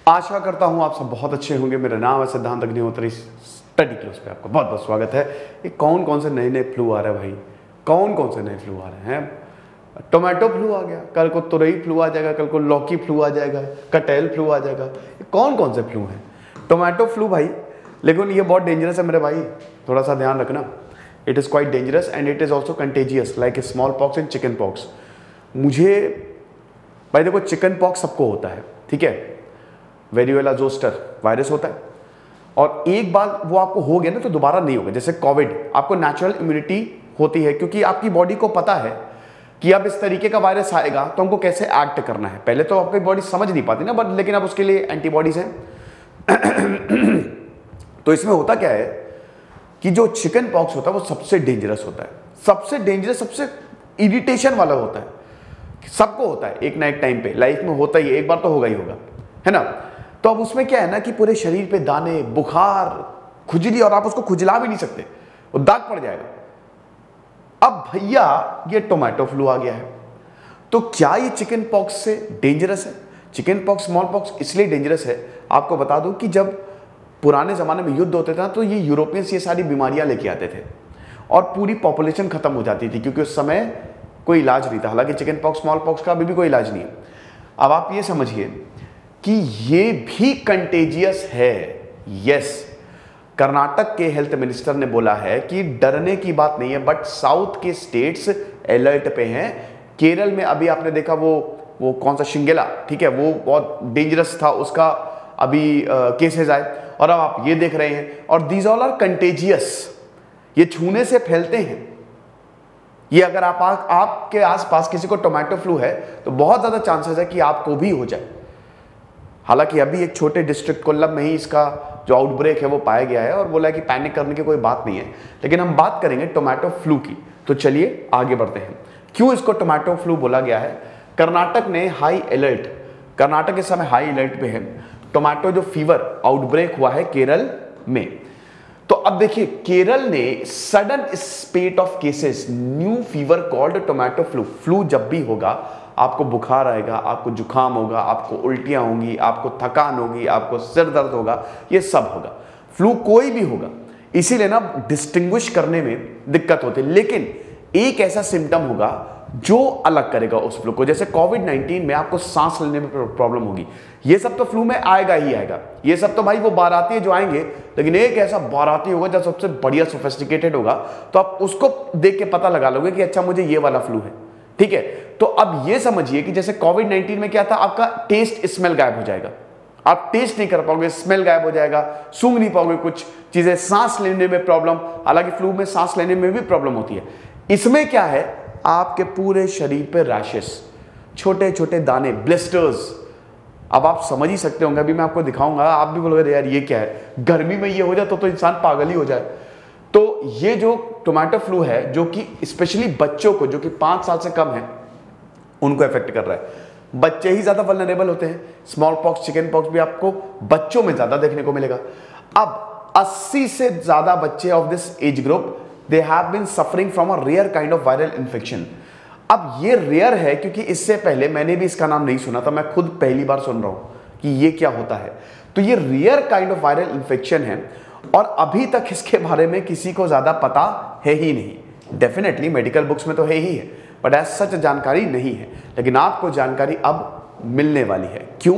आशा करता हूं आप सब बहुत अच्छे होंगे। मेरा नाम है सिद्धांत अग्निहोत्री। स्टडी क्लोज पे आपका बहुत बहुत स्वागत है। ये कौन कौन से नए नए फ्लू आ रहे हैं भाई, कौन कौन से नए फ्लू आ रहे हैं। टोमेटो फ्लू आ गया, कल को तुरई फ्लू आ जाएगा, कल को लौकी फ्लू आ जाएगा, कटहल फ्लू आ जाएगा। ये कौन कौन से फ्लू हैं। टोमेटो फ्लू भाई, लेकिन ये बहुत डेंजरस है मेरे भाई, थोड़ा सा ध्यान रखना। It is quite dangerous and it is also contagious like small pox and chicken pox. मुझे भाई देखो, चिकन पॉक्स सबको होता है, ठीक है, वेरियोला जोस्टर वायरस होता है, और एक बार वो आपको हो गया ना तो दोबारा नहीं होगा। जैसे कोविड, आपको नेचुरल इम्यूनिटी होती है क्योंकि आपकी बॉडी को पता है कि अब इस तरीके का वायरस आएगा तो हमको कैसे एक्ट करना है। पहले तो आपकी बॉडी समझ नहीं पाती ना, बट लेकिन अब उसके लिए एंटीबॉडीज हैं। तो इसमें होता क्या है कि जो चिकन पॉक्स होता है वो सबसे डेंजरस होता है, सबसे डेंजरस, सबसे इरिटेशन वाला होता है। सबको होता है एक ना एक टाइम पे, लाइफ में होता ही है, एक बार तो होगा ही होगा, है ना। तो अब उसमें क्या है ना कि पूरे शरीर पे दाने, बुखार, खुजली, और आप उसको खुजला भी नहीं सकते, वो दाग पड़ जाएगा। अब भैया ये टोमेटो फ्लू आ गया है, तो क्या ये चिकन पॉक्स से डेंजरस है? चिकन पॉक्स, स्मॉल पॉक्स इसलिए डेंजरस है, आपको बता दूं कि जब पुराने ज़माने में युद्ध होते थे तो ये यूरोपियंस ये सारी बीमारियां लेके आते थे और पूरी पॉपुलेशन खत्म हो जाती थी, क्योंकि उस समय कोई इलाज नहीं था। हालांकि चिकन पॉक्स, स्मॉल पॉक्स का अभी भी कोई इलाज नहीं है। अब आप ये समझिए कि ये भी कंटेजियस है। यस, कर्नाटक के हेल्थ मिनिस्टर ने बोला है कि डरने की बात नहीं है, बट साउथ के स्टेट्स अलर्ट पे हैं। केरल में अभी आपने देखा वो कौन सा शिंगेला, ठीक है, वो बहुत डेंजरस था, उसका अभी केसेस आए, और अब आप ये देख रहे हैं। और दीज ऑल आर कंटेजियस, ये छूने से फैलते हैं। ये अगर आपके आसपास किसी को टोमेटो फ्लू है तो बहुत ज्यादा चांसेस है कि आपको भी हो जाए। हालांकि अभी एक छोटे डिस्ट्रिक्ट कोल्लम में ही इसका जो आउटब्रेक है वो पाया गया है, और बोला है कि पैनिक करने की कोई बात नहीं है। लेकिन हम बात करेंगे टोमेटो फ्लू की, तो चलिए आगे बढ़ते हैं। क्यों इसको टोमेटो फ्लू बोला गया है? कर्नाटक ने हाई अलर्ट, कर्नाटक इस समय हाई अलर्ट पे है। टोमेटो जो फीवर आउटब्रेक हुआ है केरल में, तो अब देखिए केरल ने sudden स्पेट of cases, new fever called tomato flu. Flu जब भी होगा, आपको बुखार आएगा, आपको जुकाम होगा, आपको उल्टियां होंगी, आपको थकान होगी, आपको सिर दर्द होगा, ये सब होगा। फ्लू कोई भी होगा, इसीलिए ना डिस्टिंग्विश करने में दिक्कत होती है। लेकिन एक ऐसा सिम्टम होगा जो अलग करेगा उस फ्लू को। जैसे कोविड-19 में आपको सांस लेने में प्रॉब्लम होगी, ये सब तो फ्लू में आएगा ही आएगा। ये सब तो भाई वो बाराती जो आएंगे, लेकिन एक ऐसा बाराती होगा जो सबसे बढ़िया सोफिस्टिकेटेड होगा, तो आप उसको देख के पता लगा लोगे कि अच्छा मुझे ये वाला फ्लू है, ठीक है। तो अब ये समझिए कि जैसे कोविड-19 में क्या था, आपका टेस्ट स्मेल गायब हो जाएगा, आप टेस्ट नहीं कर पाओगे, स्मेल गायब हो जाएगा, सूंघ नहीं पाओगे कुछ चीजें, सांस लेने में प्रॉब्लम। हालांकि फ्लू में सांस लेने में भी प्रॉब्लम होती है। इसमें क्या है, आपके पूरे शरीर पे रैशेस, छोटे छोटे दाने, ब्लिस्टर्स। अब आप समझ ही सकते होंगे, अभी मैं आपको दिखाऊंगा, आप भी बोलोगे यार ये क्या है, गर्मी में ये हो जाए तो इंसान पागल ही हो जाए। तो ये जो टोमेटो फ्लू है, जो कि स्पेशली बच्चों को, जो कि 5 साल से कम है, उनको इफेक्ट कर रहा है। बच्चे ही ज्यादा वल्नरेबल होते हैं। स्मॉल पॉक्स, चिकन पॉक्स भी आपको बच्चों में ज्यादा देखने को मिलेगा। अब 80 से ज्यादा बच्चे of this age group, they have been suffering from a rare kind of viral infection। अब ये रेयर है क्योंकि इससे पहले मैंने भी इसका नाम नहीं सुना था, मैं खुद पहली बार सुन रहा हूं कि ये क्या होता है। तो ये rare kind of viral infection है, और अभी तक इसके बारे में किसी को ज्यादा पता है ही नहीं। डेफिनेटली मेडिकल बुक्स में तो है ही है, बट एज सच जानकारी नहीं है। लेकिन आपको जानकारी अब मिलने वाली है। क्यों?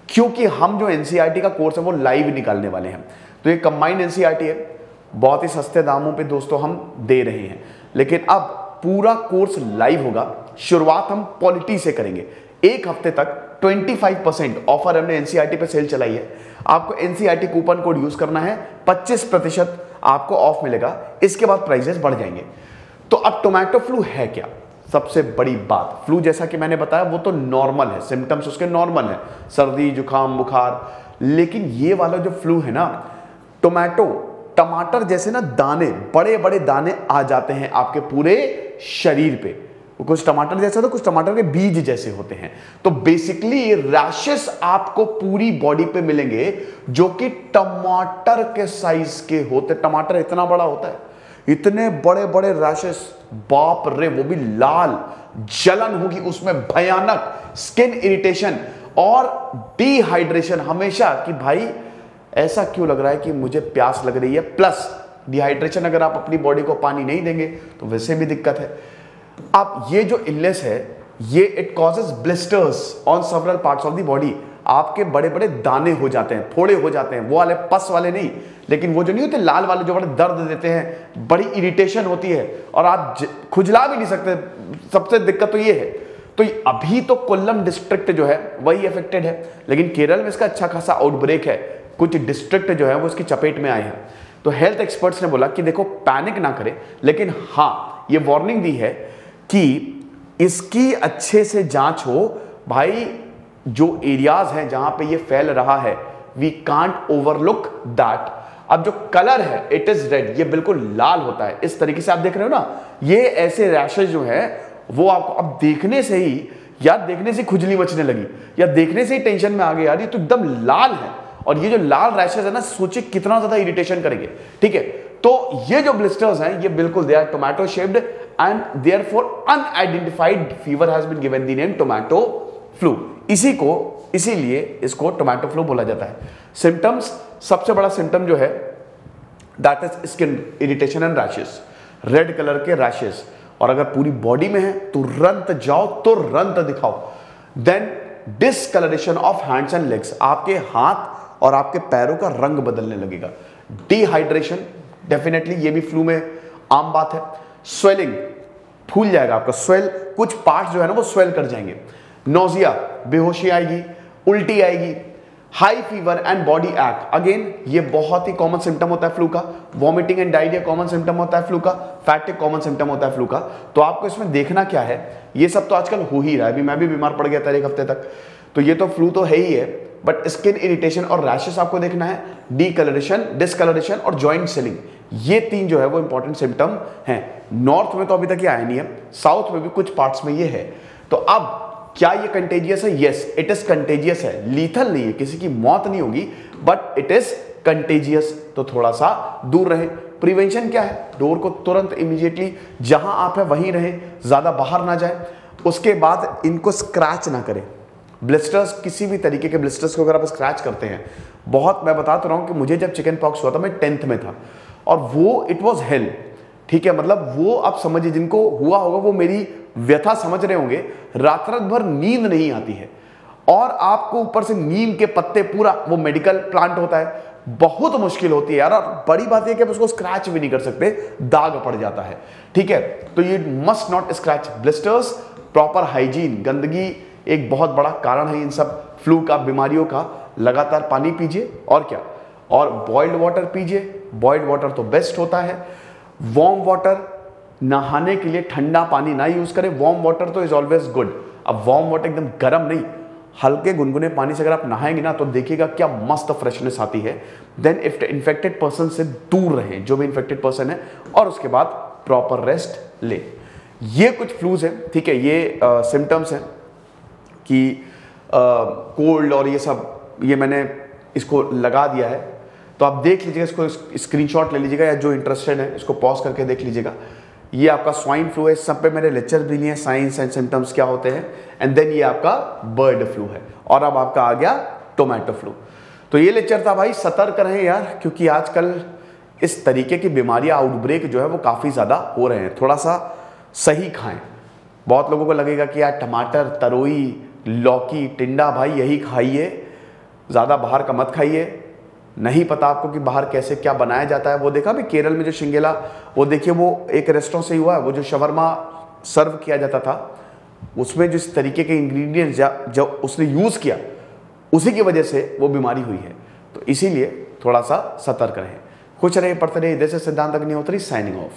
क्योंकि हम जो एनसीईआरटी का कोर्स है वो लाइव निकालने वाले हैं। तो ये कंबाइंड एनसीईआरटी है, बहुत ही सस्ते दामों पे दोस्तों हम दे रहे हैं। लेकिन अब पूरा कोर्स लाइव होगा। शुरुआत हम पॉलिटी से करेंगे। एक हफ्ते तक 25% ऑफर हमने एनसीईआरटी पे सेल चलाई है। आपको एनसीईआरटी कूपन कोड यूज करना है, 25% आपको ऑफ मिलेगा। इसके बाद प्राइजेस बढ़ जाएंगे। तो अब टोमेटो फ्लू है क्या? सबसे बड़ी बात, फ्लू जैसा कि मैंने बताया वो तो नॉर्मल है, सिम्टम्स उसके नॉर्मल है, सर्दी, जुकाम, बुखार। लेकिन ये वाला जो फ्लू है ना, टमाटर जैसे ना दाने, बड़े बड़े दाने आ जाते हैं आपके पूरे शरीर पे। कुछ टमाटर जैसा, तो कुछ टमाटर के बीज जैसे होते हैं। तो बेसिकली ये रैशेस आपको पूरी बॉडी पे मिलेंगे, जो कि टमाटर के साइज के होते। टमाटर इतना बड़ा होता है, इतने बड़े बड़े रैशेस, बाप रे, वो भी लाल, जलन होगी उसमें, भयानक स्किन इरिटेशन। और डिहाइड्रेशन हमेशा कि भाई ऐसा क्यों लग रहा है कि मुझे प्यास लग रही है, प्लस डिहाइड्रेशन, अगर आप अपनी बॉडी को पानी नहीं देंगे तो वैसे भी दिक्कत है। अब ये जो इलनेस है ये it causes blisters on several parts of the body. आपके बड़े बड़े दाने हो जाते हैं, फोड़े हो जाते हैं, वो वाले पस वाले नहीं, लेकिन वो जो नहीं होते लाल वाले जो बड़े दर्द देते हैं, बड़ी इरिटेशन होती है और आप खुजला भी नहीं सकते। सबसे दिक्कत तो ये है। तो अभी तो कोल्लम डिस्ट्रिक्ट जो है वही अफेक्टेड है, लेकिन केरल में इसका अच्छा खासा आउटब्रेक है। कुछ डिस्ट्रिक्ट जो है वो इसकी चपेट में आए हैं। तो हेल्थ एक्सपर्ट्स ने बोला कि देखो पैनिक ना करें, लेकिन हाँ ये वार्निंग दी है कि इसकी अच्छे से जांच हो। भाई जो एरियाज हैं जहां पे ये फैल रहा है, वी कांट ओवरलुक दैट। अब जो कलर है इट इज रेड, ये बिल्कुल लाल होता है। इस तरीके से आप देख रहे हो ना, ये ऐसे रैशेज जो है वो आपको अब देखने से ही, या देखने से खुजली मचने लगी, या देखने से ही टेंशन में आ गए यार ये तो एकदम लाल है। और ये जो लाल रैशेज है ना, सोचिए कितना ज्यादा इरिटेशन करेंगे। ठीक है, तो ये जो ब्लिस्टर्स हैं ये बिल्कुल they are tomato shaped and therefore unidentified fever has been given the name tomato flu. इसीलिए इसको टोमेटो फ्लू बोला जाता है। सिम्टम्स, सबसे बड़ा सिम्टम जो है that is skin irritation and rashes, red colour के रैशेस। और अगर पूरी बॉडी में है तुरंत जाओ, तुरंत दिखाओ। Then discolouration of hands and legs, आपके हाथ और आपके पैरों का रंग बदलने लगेगा। डिहाइड्रेशन, डेफिनेटली ये भी फ्लू में आम बात है। स्वेलिंग, फूल जाएगा आपका, स्वेल, कुछ पार्ट्स जो है ना वो स्वेल कर जाएंगे। नोजिया, बेहोशी आएगी, उल्टी आएगी। High fever and body act, again ये बहुत ही कॉमन सिम्टम होता है फ्लू का। Vomiting and diarrhoea common symptom होता है फ्लू का। फैटिग कॉमन सिम्टम होता है फ्लू का। तो आपको इसमें देखना क्या है, ये सब तो आजकल हो ही रहा है। अभी मैं भी बीमार पड़ गया था एक हफ्ते तक, तो ये तो फ्लू तो है ही है, बट स्किन इरिटेशन और रैशेस आपको देखना है, डिकलरेशन, डिसकलरेशन और जॉइंट स्वेलिंग, ये तीन जो है वो इंपॉर्टेंट सिम्टम हैं। नॉर्थ में तो अभी तक ये आया नहीं है, साउथ में भी कुछ पार्ट्स में ये है। तो अब क्या ये कंटेजियस है? यस, इट इज कंटेजियस है। लीथल नहीं है, किसी की मौत नहीं होगी, बट इट इज कंटेजियस। तो थोड़ा सा दूर रहे। प्रिवेंशन क्या है? डोर को तुरंत इमीडिएटली जहां आप है वहीं रहे, ज्यादा बाहर ना जाए। उसके बाद इनको स्क्रैच ना करें। ब्लिस्टर्स, किसी भी तरीके के ब्लिस्टर्स को अगर आप स्क्रैच करते हैं, बहुत, मैं बताता रहा हूं कि मुझे जब चिकन पॉक्स हुआ था मैं 10th में था, और वो इट वॉज हेल। ठीक है, मतलब वो आप समझिए, जिनको हुआ होगा वो मेरी व्यथा समझ रहे होंगे। रात रात भर नींद नहीं आती है, और आपको ऊपर से नीम के पत्ते, पूरा वो मेडिकल प्लांट होता है, बहुत मुश्किल होती है यार। और बड़ी बात है कि आप उसको स्क्रैच भी नहीं कर सकते, दाग पड़ जाता है। ठीक है, तो ये must not scratch blisters. Proper hygiene, गंदगी एक बहुत बड़ा कारण है इन सब फ्लू का, बीमारियों का। लगातार पानी पीजिए, और क्या, और बॉइल्ड वाटर पीजिए। बॉइल्ड वाटर तो बेस्ट होता है। वार्म वाटर, नहाने के लिए ठंडा पानी ना यूज करें, वार्म वाटर तो इज ऑलवेज गुड। अब वार्म वाटर एकदम गर्म नहीं, हल्के गुनगुने पानी से अगर आप नहाएंगे ना तो देखिएगा क्या मस्त फ्रेशनेस आती है। देन इफ इन्फेक्टेड पर्सन से दूर रहें, जो भी इन्फेक्टेड पर्सन है, और उसके बाद प्रॉपर रेस्ट ले। ये कुछ फ्लूज हैं। ठीक है, ये सिम्टम्स हैं कि कोल्ड और ये सब, ये मैंने इसको लगा दिया है। तो आप देख लीजिएगा, इसको स्क्रीनशॉट ले लीजिएगा, या जो इंटरेस्टेड है इसको पॉज करके देख लीजिएगा। ये आपका स्वाइन फ्लू है। इस सब पे मेरे लेक्चर भी लिए हैं, साइंस एंड सिम्टम्स क्या होते हैं। एंड देन ये आपका बर्ड फ्लू है, और अब आपका आ गया टोमेटो फ्लू। तो ये लेक्चर था भाई, सतर्क रहें यार, क्योंकि आजकल इस तरीके की बीमारियां, आउटब्रेक जो है वो काफ़ी ज़्यादा हो रहे हैं। थोड़ा सा सही खाएं। बहुत लोगों को लगेगा कि यार टमाटर, तरोई, लौकी, टिंडा, भाई यही खाइए, ज़्यादा बाहर का मत खाइए। नहीं पता आपको कि बाहर कैसे क्या बनाया जाता है। वो देखा भी केरल में जो शिंगेला, वो देखिए वो एक रेस्टोरेंट से ही हुआ है। वो जो शवरमा सर्व किया जाता था, उसमें जिस तरीके के इंग्रेडिएंट्स जो उसने यूज़ किया, उसी की वजह से वो बीमारी हुई है। तो इसीलिए थोड़ा सा सतर्क रहें। खुश रहे, पढ़ते रहे। जैसे सिद्धांत अग्निहोत्री साइनिंग ऑफ।